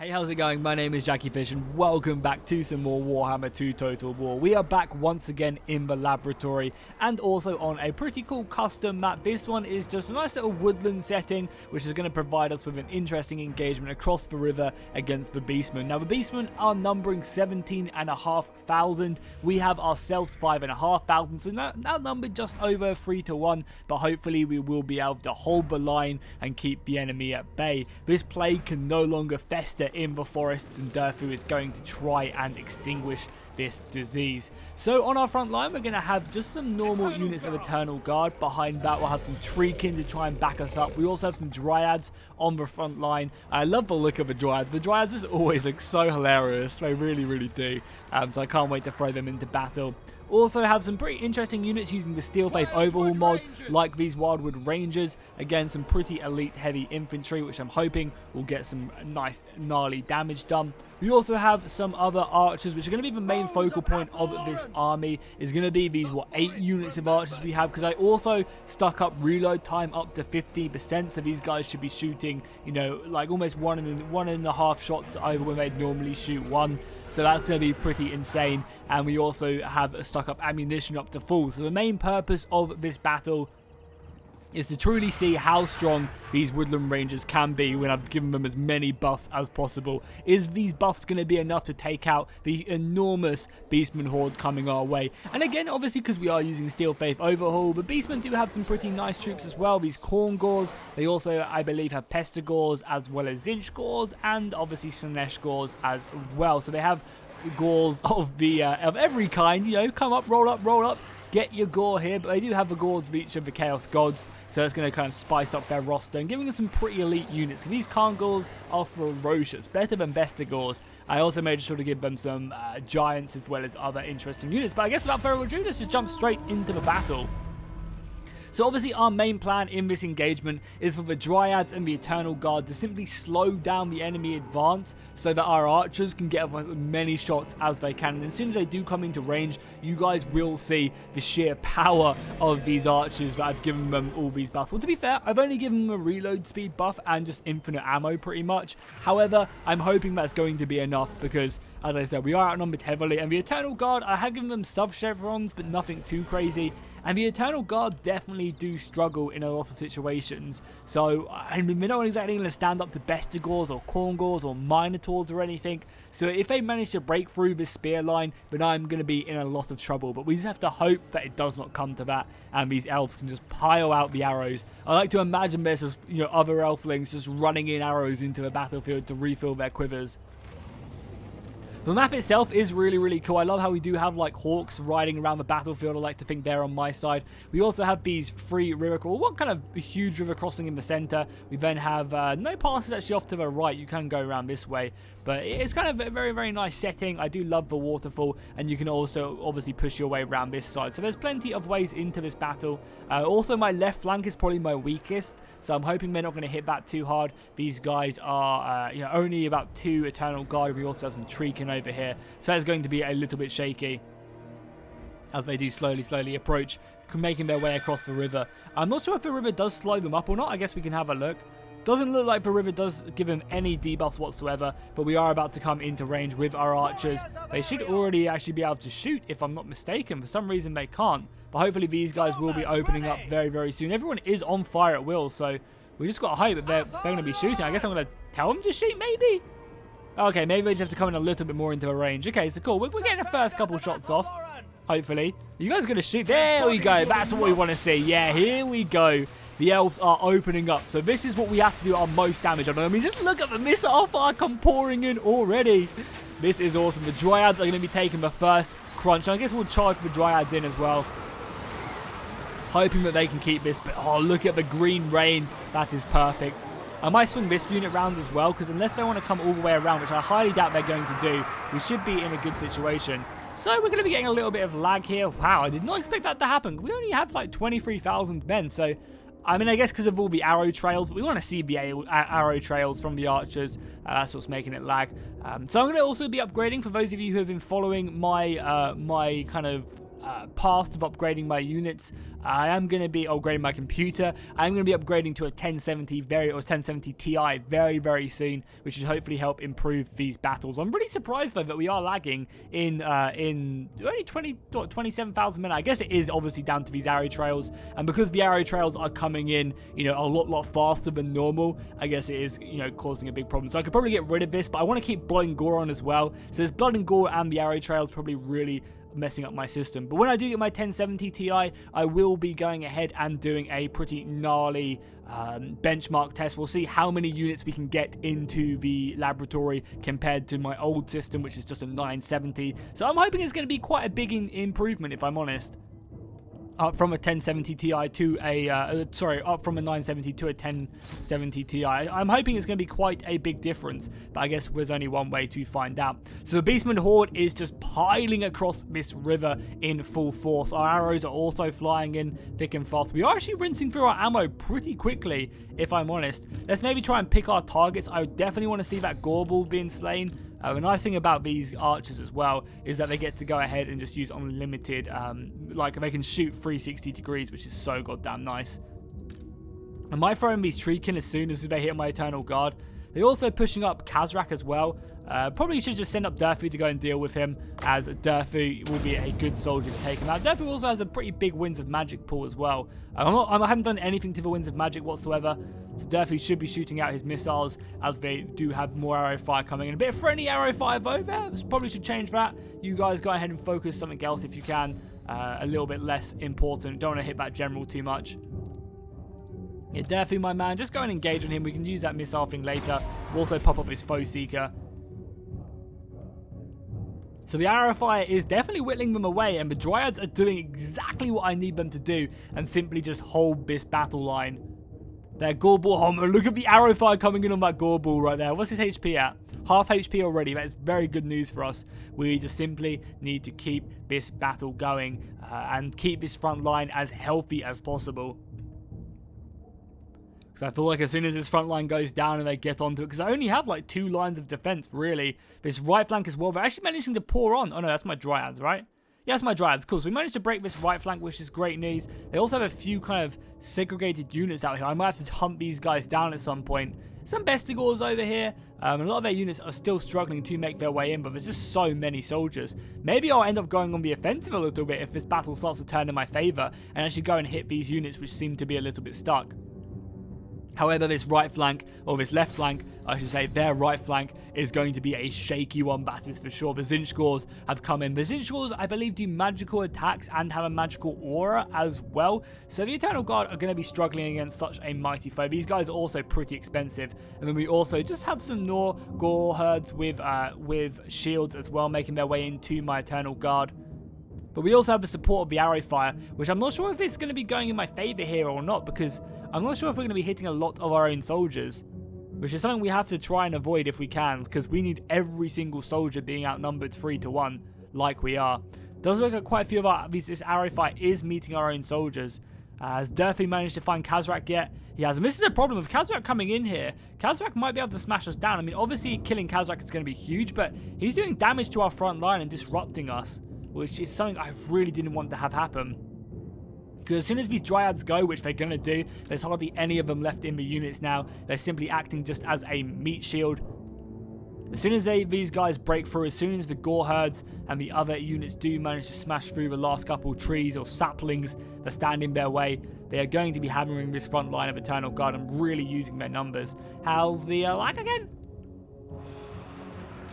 Hey, how's it going? My name is jackiefishhh and welcome back to some more Warhammer 2 Total War. We are back once again in the laboratory and also on a pretty cool custom map. This one is just a nice little woodland setting which is going to provide us with an interesting engagement across the river against the Beastmen. Now the Beastmen are numbering 17,500. We have ourselves 5,500, so now numbered just over 3-1, but hopefully we will be able to hold the line and keep the enemy at bay. This plague can no longer fester in the forests, and Durfu is going to try and extinguish this disease. So on our front line, we're going to have just some normal units of Eternal Guard. Behind that, we'll have some Treekin to try and back us up. We also have some Dryads on the front line. I love the look of the Dryads. The Dryads just always look so hilarious. They really, really do. So I can't wait to throw them into battle. Also have some pretty interesting units using the Steel Faith Overhaul mod, like these Wildwood Rangers. Again, some pretty elite heavy infantry, which I'm hoping will get some nice gnarly damage done. We also have some other archers, which are going to be the main focal point of this army. Is going to be these 8 units of archers we have, because I also stuck up reload time up to 50%, so these guys should be shooting, you know, like almost one and a half shots over when they'd normally shoot one. So that's going to be pretty insane. And we also have stuck up ammunition up to full. So the main purpose of this battle is to truly see how strong these Woodland Rangers can be when I've given them as many buffs as possible. Is these buffs going to be enough to take out the enormous Beastman horde coming our way? And again, obviously, because we are using Steel Faith Overhaul, the Beastmen do have some pretty nice troops as well. These Khorne Gors, they also, I believe, have Pestigors as well as Zinch Gors, and obviously Slaanesh Gors as well. So they have Gors of every kind, you know, come up, roll up. Get your gore here, but they do have the gores of each of the Chaos Gods, so it's going to kind of spice up their roster and giving us some pretty elite units. These Khorne Gors are ferocious, better than Bestigors. I also made sure to give them some giants as well as other interesting units, but I guess without further ado, let's just jump straight into the battle. So obviously our main plan in this engagement is for the Dryads and the Eternal Guard to simply slow down the enemy advance so that our archers can get as many shots as they can. And as soon as they do come into range, you guys will see the sheer power of these archers that I've given them all these buffs. Well, to be fair, I've only given them a reload speed buff and just infinite ammo pretty much. However, I'm hoping that's going to be enough because, as I said, we are outnumbered heavily. And the Eternal Guard, I have given them sub-chevrons, but nothing too crazy. And the Eternal Guard definitely do struggle in a lot of situations. So, I mean, they're not exactly going to stand up to Bestigors or Khorne Gors or Minotaurs or anything. So, if they manage to break through this spear line, then I'm going to be in a lot of trouble. But we just have to hope that it does not come to that and these elves can just pile out the arrows. I like to imagine there's just, you know, other elflings just running in arrows into the battlefield to refill their quivers. The map itself is really, really cool. I love how we do have like hawks riding around the battlefield. I like to think they're on my side. We also have these 3 river crossings. What kind of huge river crossing in the center? We then have no passes actually off to the right. You can go around this way. But it's kind of a very, very nice setting. I do love the waterfall. And you can also obviously push your way around this side. So there's plenty of ways into this battle. Also, my left flank is probably my weakest. So I'm hoping they're not going to hit that too hard. These guys are you know, only about 2 Eternal Guard. We also have some Treekin over here. So that's going to be a little bit shaky as they do slowly approach, making their way across the river. I'm not sure if the river does slow them up or not. I guess we can have a look. Doesn't look like the river does give them any debuffs whatsoever, but we are about to come into range with our archers. They should already actually be able to shoot, if I'm not mistaken. For some reason, they can't. But hopefully these guys will be opening up very, very soon. Everyone is on fire at will, so we just got to hope that they're going to be shooting. I guess I'm going to tell them to shoot, maybe? Okay, maybe they just have to come in a little bit more into a range. Okay, so cool. We're getting the first couple shots off, hopefully. You guys are going to shoot? There we go. That's what we want to see. Yeah, here we go. The elves are opening up. So this is what we have to do our most damage on. I mean, just look at the missile fire come pouring in already. This is awesome. The Dryads are going to be taking the first crunch. I guess we'll charge the Dryads in as well, hoping that they can keep this. But, oh, look at the green rain. That is perfect. I might swing this unit round as well, because unless they want to come all the way around, which I highly doubt they're going to do, we should be in a good situation. So we're going to be getting a little bit of lag here. Wow, I did not expect that to happen. We only have like 23,000 men, so I mean, I guess because of all the arrow trails, but we want to see the arrow trails from the archers. That's what's making it lag. So I'm going to also be upgrading for those of you who have been following my my kind of past of upgrading my units. I am going to be upgrading my computer. I'm going to be upgrading to a 1070 or 1070 Ti very soon, which should hopefully help improve these battles. I'm really surprised though that we are lagging in only 27,000 minutes. I guess it is obviously down to these arrow trails, and because the arrow trails are coming in, you know, a lot faster than normal, I guess it is, you know, causing a big problem. So I could probably get rid of this, but I want to keep blood and gore on as well. So there's blood and gore and the arrow trails probably really messing up my system. But when I do get my 1070 Ti, I will be going ahead and doing a pretty gnarly benchmark test. We'll see how many units we can get into the laboratory compared to my old system, which is just a 970. So I'm hoping it's going to be quite a big improvement, if I'm honest. Up from a 1070 Ti to a, up from a 970 to a 1070 Ti. I'm hoping it's going to be quite a big difference, but I guess there's only one way to find out. So the Beastmen horde is just piling across this river in full force. Our arrows are also flying in thick and fast. We are actually rinsing through our ammo pretty quickly, if I'm honest. Let's maybe try and pick our targets. I would definitely want to see that Gorball being slain. The nice thing about these archers as well is that they get to go ahead and just use unlimited, like they can shoot 360 degrees, which is so goddamn nice. I might throw in these Treekin as soon as they hit my Eternal Guard. They're also pushing up Kazrak as well. Probably should just send up Durfu to go and deal with him, as Durfu will be a good soldier to take him out. Durfu also has a pretty big Winds of Magic pool as well. I haven't done anything to the Winds of Magic whatsoever, so Durfu should be shooting out his missiles, as they do have more arrow fire coming in. A bit of friendly arrow fire though there. Probably should change that. You guys go ahead and focus something else if you can. A little bit less important. Don't want to hit that general too much. Yeah, Durfu, my man, just go and engage on him. We can use that missile thing later. We'll also pop up his Foe Seeker. So the arrow fire is definitely whittling them away, and the Dryads are doing exactly what I need them to do, and simply just hold this battle line. Their Gorball, look at the arrow fire coming in on that Gorball right there. What's his HP at? Half HP already. That is very good news for us. We just simply need to keep this battle going and keep this front line as healthy as possible. I feel like as soon as this front line goes down and they get onto it, because I only have like 2 lines of defense, really. This right flank as well, they're actually managing to pour on. Oh no, that's my Dryads, right? Yeah, that's my Dryads. Cool, so we managed to break this right flank, which is great news. They also have a few kind of segregated units out here. I might have to hunt these guys down at some point. Some Bestigors over here. A lot of their units are still struggling to make their way in, but there's just so many soldiers. Maybe I'll end up going on the offensive a little bit if this battle starts to turn in my favor, and actually go and hit these units which seem to be a little bit stuck. However, this right flank, or this left flank, I should say, their right flank is going to be a shaky one, that is for sure. The Zinchgors have come in. The Zinchgors, I believe, do magical attacks and have a magical aura as well. So the Eternal Guard are going to be struggling against such a mighty foe. These guys are also pretty expensive. And then we also just have some Gore herds with shields as well, making their way into my Eternal Guard. But we also have the support of the arrow fire, which I'm not sure if it's going to be going in my favor here or not, because I'm not sure if we're going to be hitting a lot of our own soldiers, which is something we have to try and avoid if we can, because we need every single soldier being outnumbered 3-1 like we are. Does look like quite a few of this arrow fire is meeting our own soldiers. Has Durfy managed to find Kazrak yet? He has. And this is a problem. With Kazrak coming in here, Kazrak might be able to smash us down. I mean, obviously killing Kazrak is going to be huge, but he's doing damage to our front line and disrupting us, which is something I really didn't want to have happen. Because as soon as these Dryads go, which they're going to do, there's hardly any of them left in the units now. They're simply acting just as a meat shield. As soon as these guys break through, as soon as the Gore herds and the other units do manage to smash through the last couple trees or saplings that stand in their way, they are going to be hammering this front line of Eternal Guard and really using their numbers. How's the lag again?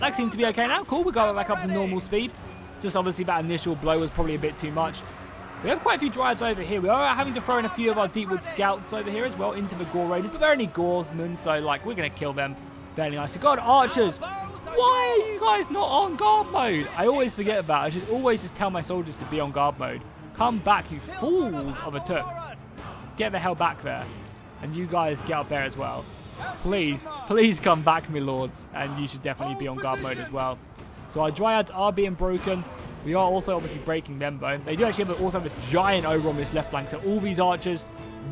Lag seems to be okay now. Cool, we got it back up to normal speed. Just obviously that initial blow was probably a bit too much. We have quite a few Dryads over here. We are having to throw in a few of our Deepwood Scouts over here as well into the Gore Raiders, but they're only Goresmen, so like we're going to kill them fairly nicely. God, Archers! Why are you guys not on guard mode? I always forget that. I should always just tell my soldiers to be on guard mode. Come back, you fools of a Took. Get the hell back there. And you guys get up there as well. Please, please come back, my lords. And you should definitely be on guard mode as well. So our Dryads are being broken. We are also obviously breaking them though. They do actually also have a giant over on this left flank. So all these archers,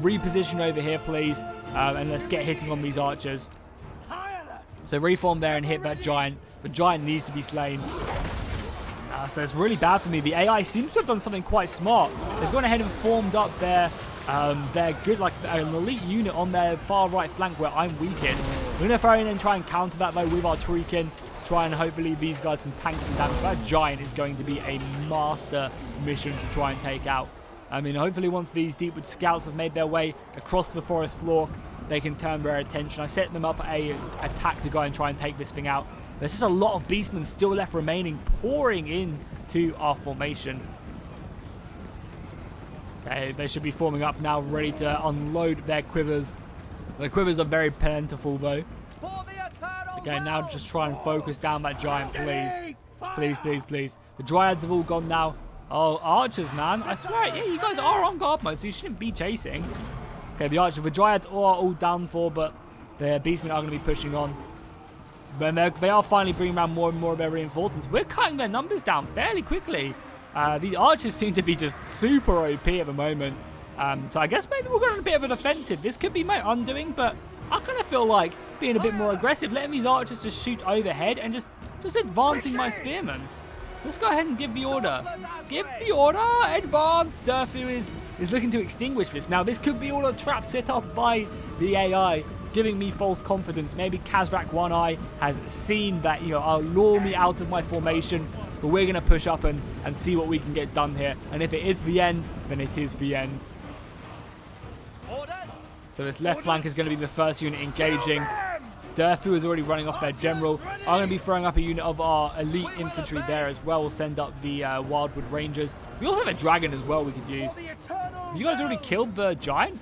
reposition over here please. And let's get hitting on these archers. So reform there and hit that giant. The giant needs to be slain. That's really bad for me. The AI seems to have done something quite smart. They've gone ahead and formed up their good, like an elite unit on their far right flank where I'm weakest. We're going to throw in and try and counter that though with our Treekin. Try and hopefully these guys can tank some damage. That giant is going to be a master mission to try and take out. I mean, hopefully once these Deepwood scouts have made their way across the forest floor, they can turn their attention. I set them up a attack to go and try and take this thing out. There's just a lot of Beastmen still left remaining, pouring into our formation. Okay, they should be forming up now, ready to unload their quivers. The quivers are very plentiful though. Okay, now just try and focus down that giant, please. Please, please, please. The Dryads have all gone now. Oh, archers, man. I swear, yeah, you guys are on guard mode, so you shouldn't be chasing. Okay, the Dryads are all down for, but the Beastmen are going to be pushing on. When they are finally bringing around more and more of their reinforcements. We're cutting their numbers down fairly quickly. The archers seem to be just super OP at the moment. So I guess maybe we're going on a bit of an offensive. This could be my undoing, but I kind of feel like being a bit more aggressive, letting these archers just shoot overhead and just advancing my spearmen. Let's go ahead and give the order. Give the order! Advance! Durfu is looking to extinguish this. Now, this could be all a trap set up by the AI, giving me false confidence. Maybe Kazrak One Eye has seen that, you know, I'll lure me out of my formation, but we're going to push up and see what we can get done here. And if it is the end, then it is the end. So this left flank is going to be the first unit engaging. Durfu is already running off their general. I'm going to be throwing up a unit of our elite infantry there as well. We'll send up the Wildwood Rangers. We also have a dragon as well we could use. Have you guys already killed the giant?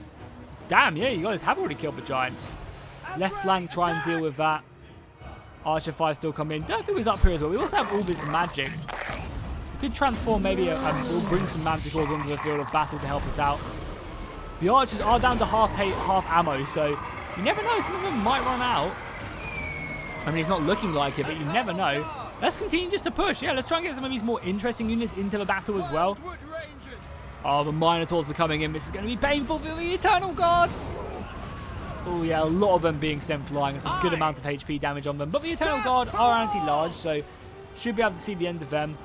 Damn, yeah, you guys have already killed the giant. Left flank, try and deal with that. Archer fire still come in. Durfu is up here as well. We also have all this magic. We could transform maybe, we'll bring some manticores onto the field of battle to help us out. The archers are down to half ammo, so you never know, some of them might run out. I mean, it's not looking like it, but you never know. Let's continue just to push. Yeah, let's try and get some of these more interesting units into the battle as well. Oh, the Minotaurs are coming in. This is going to be painful for the Eternal Guard. Oh, yeah, a lot of them being sent flying. It's a good amount of HP damage on them. But the Eternal Guard are anti-large, so should be able to see the end of them.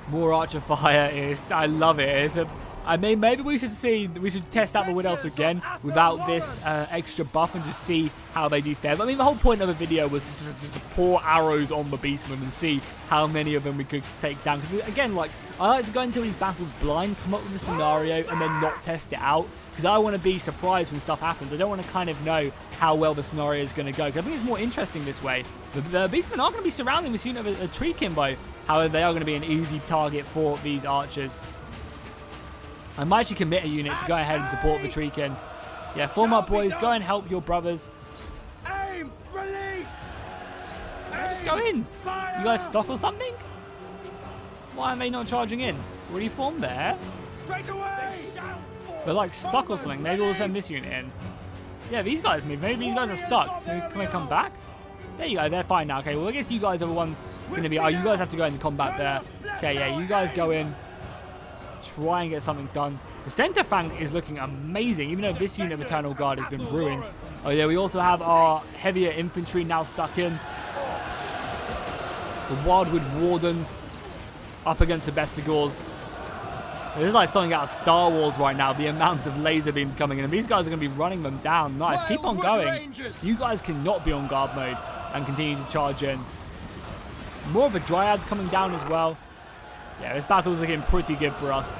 More archer fire is... I love it. It's a... I mean, maybe we should test out the Wood Elves again without this extra buff and just see how they do fare. But I mean, the whole point of the video was just to pour arrows on the Beastmen and see how many of them we could take down. Because again, like, I like to go into these battles blind, come up with a scenario, and then not test it out. Because I want to be surprised when stuff happens. I don't want to kind of know how well the scenario is going to go. Because I think it's more interesting this way. The Beastmen are going to be surrounding this unit of a tree kimbo. However, they are going to be an easy target for these archers. I might actually commit a unit to go ahead and support the Treekin. Yeah, form up, boys. Go and help your brothers. Aim! Release! Just go in. You guys stuck or something? Why are they not charging in? Already formed there. Straight away! They're like stuck or something. Maybe we'll send this unit in. Yeah, these guys move. Maybe these guys are stuck. Can they come back? There you go. They're fine now. Okay, well, I guess you guys are the ones going to be... Oh, you guys have to go into combat there. Okay, yeah, you guys go in. Try and get something done. The center flank is looking amazing, even though this unit of Eternal Guard has been ruined. Oh yeah, we also have our heavier infantry now stuck in. The Wildwood Wardens up against the Bestigors. It is like something out of Star Wars right now, the amount of laser beams coming in. And these guys are going to be running them down. Nice, keep on going. You guys cannot be on guard mode and continue to charge in. More of the Dryads coming down as well. Yeah, this battle's looking pretty good for us.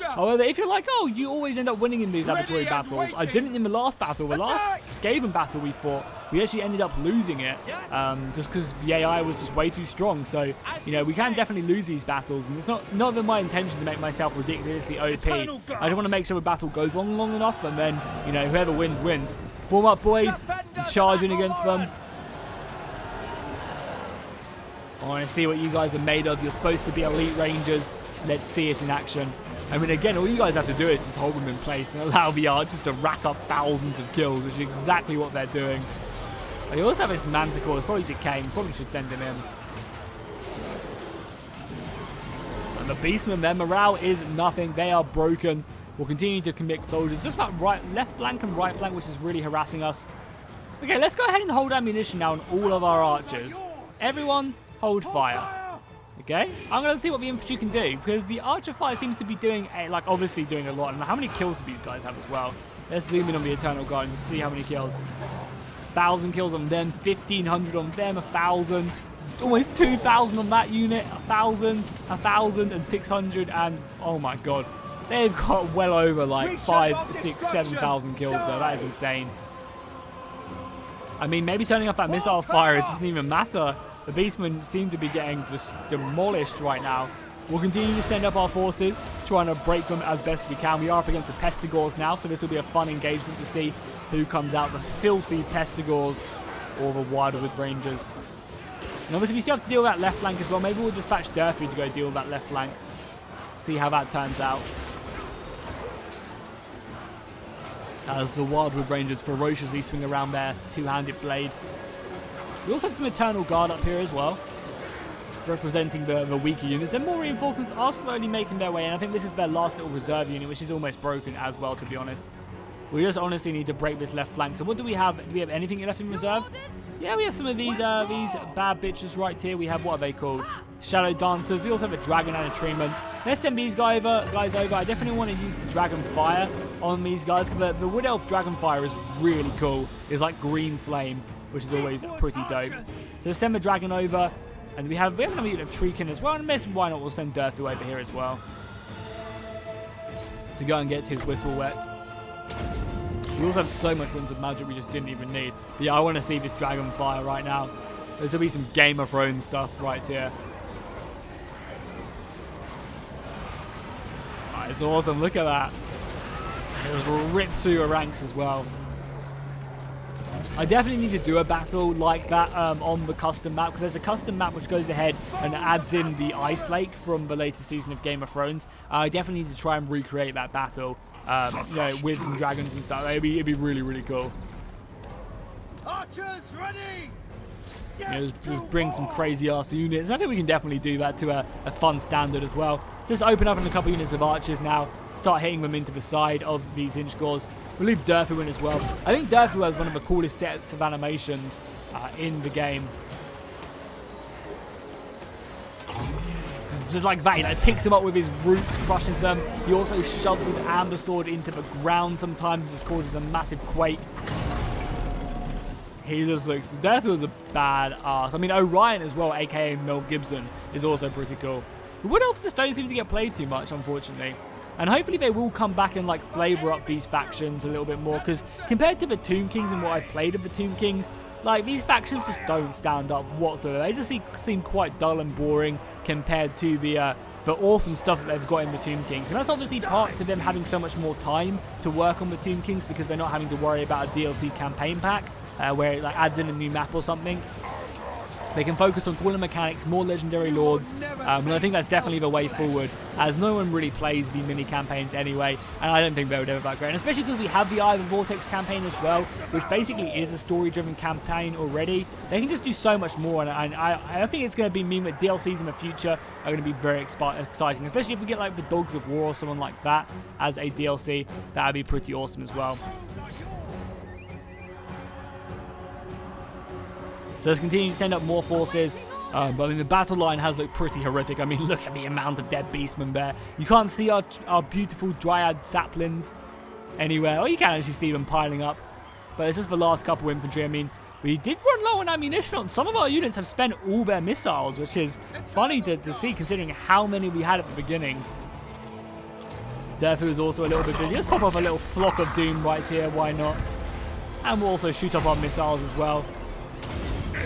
However, if you're like, oh, you always end up winning in these laboratory battles. I didn't in the last battle. The last Skaven battle we fought, we actually ended up losing it. Just because the AI was just way too strong. So, you know, we can definitely lose these battles. And it's not my intention to make myself ridiculously OP. I just want to make sure the battle goes on long enough. And then, you know, whoever wins, wins. Form up, boys. And charge in against them. I want to see what you guys are made of. You're supposed to be elite rangers. Let's see it in action. I mean, again, all you guys have to do is just hold them in place and allow the archers to rack up thousands of kills, which is exactly what they're doing. They also have this Manticore. It's probably decaying. Probably should send him in. And the Beastmen, their morale is nothing. They are broken. We'll continue to commit soldiers. Just that left flank and right flank, which is really harassing us. Okay, let's go ahead and hold ammunition now on all of our archers. Everyone, hold fire. Okay, I'm going to see what the infantry can do, because the archer fire seems to be doing, obviously doing a lot. And how many kills do these guys have as well? Let's zoom in on the Eternal Guard and see how many kills. 1,000 kills on them, 1,500 on them, 1,000. Almost 2,000 on that unit, 1,000, 1,600, and oh my god. They've got well over like 5, 6, 7,000 kills there. That is insane. I mean, maybe turning off that missile fire, it doesn't even matter. The Beastmen seem to be getting just demolished right now. We'll continue to send up our forces, trying to break them as best we can. We are up against the Pestigors now, so this will be a fun engagement to see who comes out, the filthy Pestigors or the Wildwood Rangers. And obviously we still have to deal with that left flank as well. Maybe we'll dispatch Durfee to go deal with that left flank. See how that turns out. As the Wildwood Rangers ferociously swing around their two-handed blade. We also have some Eternal Guard up here as well, representing the weaker units. And more reinforcements are slowly making their way in. I think this is their last little reserve unit, which is almost broken as well, to be honest. We just honestly need to break this left flank. So what do we have? Do we have anything left in reserve? Yeah, we have some of these bad bitches right here. We have, what are they called? Shadow Dancers. We also have a Dragon and a Treeman. Let's send these guys over. I definitely want to use the Dragon Fire on these guys, because the Wood Elf Dragon Fire is really cool. It's like green flame, which is always pretty dope. So send the Dragon over. And we have another unit of Treekin as well. And why not, we'll send Durthu over here as well, to go and get his whistle wet. We also have so much Winds of Magic we just didn't even need. But yeah, I want to see this Dragon Fire right now. There's going to be some Game of Thrones stuff right here. Oh, it's awesome, look at that. It just rips through your ranks as well. I definitely need to do a battle like that on the custom map, because there's a custom map which goes ahead and adds in the Ice Lake from the latest season of Game of Thrones. I definitely need to try and recreate that battle, you know, with some dragons and stuff. It'd be really, really cool. Archers ready! You know, just bring some crazy ass units. And I think we can definitely do that to a fun standard as well. Just open up in a couple units of archers now. Start hitting them into the side of these Inchgors. We'll leave Durthu in as well. I think Durthu has one of the coolest sets of animations in the game. Just like that, he like picks them up with his roots, crushes them. He also shoves his amber sword into the ground sometimes, just causes a massive quake. He just looks, Durthu is a bad ass. I mean, Orion as well, aka Mel Gibson, is also pretty cool. The Wood Elves just don't seem to get played too much, unfortunately. And hopefully they will come back and like flavor up these factions a little bit more, because compared to the Tomb Kings and what I've played of the Tomb Kings, like these factions just don't stand up whatsoever. They just seem quite dull and boring compared to the awesome stuff that they've got in the Tomb Kings. And that's obviously part to them having so much more time to work on the Tomb Kings, because they're not having to worry about a DLC campaign pack where it like adds in a new map or something. They can focus on cooler mechanics, more legendary lords, and I think that's definitely the way forward, as no one really plays the mini campaigns anyway, and I don't think they would ever that great. And especially because we have the Eye of the Vortex campaign as well, which basically is a story-driven campaign already. They can just do so much more, and I think it's going to mean that DLCs in the future are going to be very exciting, especially if we get like the Dogs of War or someone like that as a DLC. That would be pretty awesome as well. So let's continue to send up more forces. But I mean, the battle line has looked pretty horrific. I mean, look at the amount of dead beastmen there. You can't see our beautiful dryad saplings anywhere. Or you can actually see them piling up. But it's just the last couple of infantry. I mean, we did run low on ammunition on. Some of our units have spent all their missiles, which is funny to see considering how many we had at the beginning. Durthu is also a little bit busy. Let's pop off a little flock of doom right here. Why not? And we'll also shoot off our missiles as well.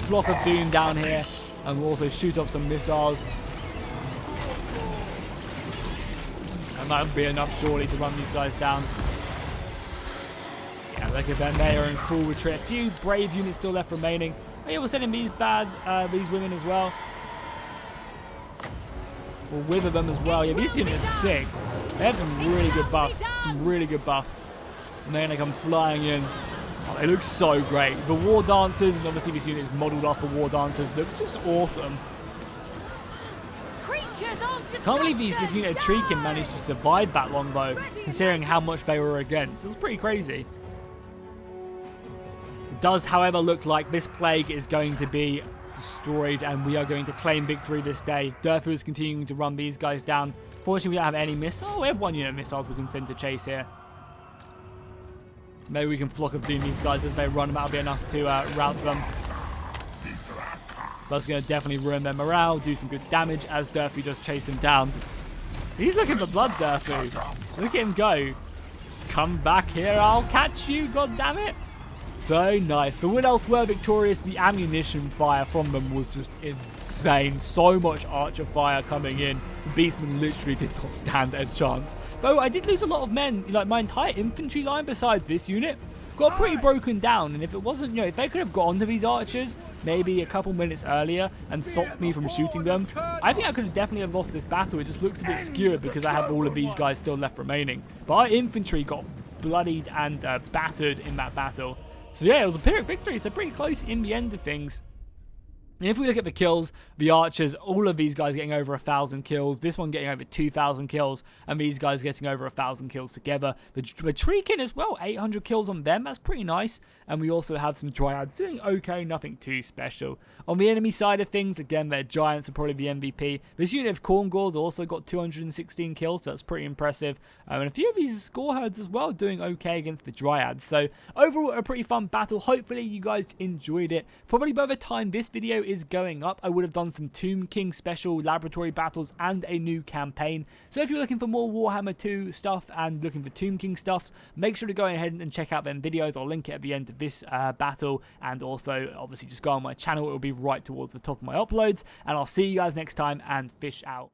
Flock of doom down here, and we'll also shoot off some missiles. And that would be enough surely to run these guys down. Yeah, look at them, they are in full retreat. A few brave units still left remaining. Oh yeah, we're sending these these women as well. We'll wither them as well. Yeah, these units are sick. They have some really good buffs. And they're gonna come flying in. Oh, they look so great. The War Dancers, and obviously this unit is modelled off the War Dancers, look just awesome. Can't believe this unit of Treekin managed to survive that long though, considering how much they were against. It's pretty crazy. The does, however, look like this plague is going to be destroyed, and we are going to claim victory this day. Durfu is continuing to run these guys down. Fortunately, we don't have any missiles. Oh, we have 1 unit of missiles we can send to chase here. Maybe we can Flock of Doom these guys as they run them out. Will be enough to rout them. That's going to definitely ruin their morale, do some good damage as Durfu just chase him down. He's looking for blood, Durfu. Look at him go. Just come back here, I'll catch you, god damn it. So nice. The Wood Elves were victorious. The ammunition fire from them was just insane. So much archer fire coming in. The Beastmen literally did not stand a chance. Though I did lose a lot of men. Like, my entire infantry line besides this unit got pretty broken down. And if it wasn't, if they could have got onto these archers maybe a couple minutes earlier and stopped me from shooting them, I think I could have definitely have lost this battle. It just looks a bit skewed because I have all of these guys still left remaining. But our infantry got bloodied and battered in that battle. So yeah, it was a Pyrrhic victory, so pretty close in the end of things. And if we look at the kills, the archers, all of these guys getting over 1,000 kills, this one getting over 2,000 kills, and these guys getting over 1,000 kills together. The Treekin as well, 800 kills on them, that's pretty nice. And we also have some Dryads doing okay, nothing too special. On the enemy side of things, again, their Giants are probably the MVP. This unit of Corn Gores also got 216 kills, so that's pretty impressive. And a few of these Score Herds as well doing okay against the Dryads. So overall, a pretty fun battle. Hopefully you guys enjoyed it. Probably by the time this video is going up, I would have done some Tomb King special laboratory battles and a new campaign. So if you're looking for more Warhammer 2 stuff and looking for Tomb King stuffs, make sure to go ahead and check out them videos. I'll link it at the end of this battle, and also obviously just go on my channel. It will be right towards the top of my uploads, and I'll see you guys next time, and fish out.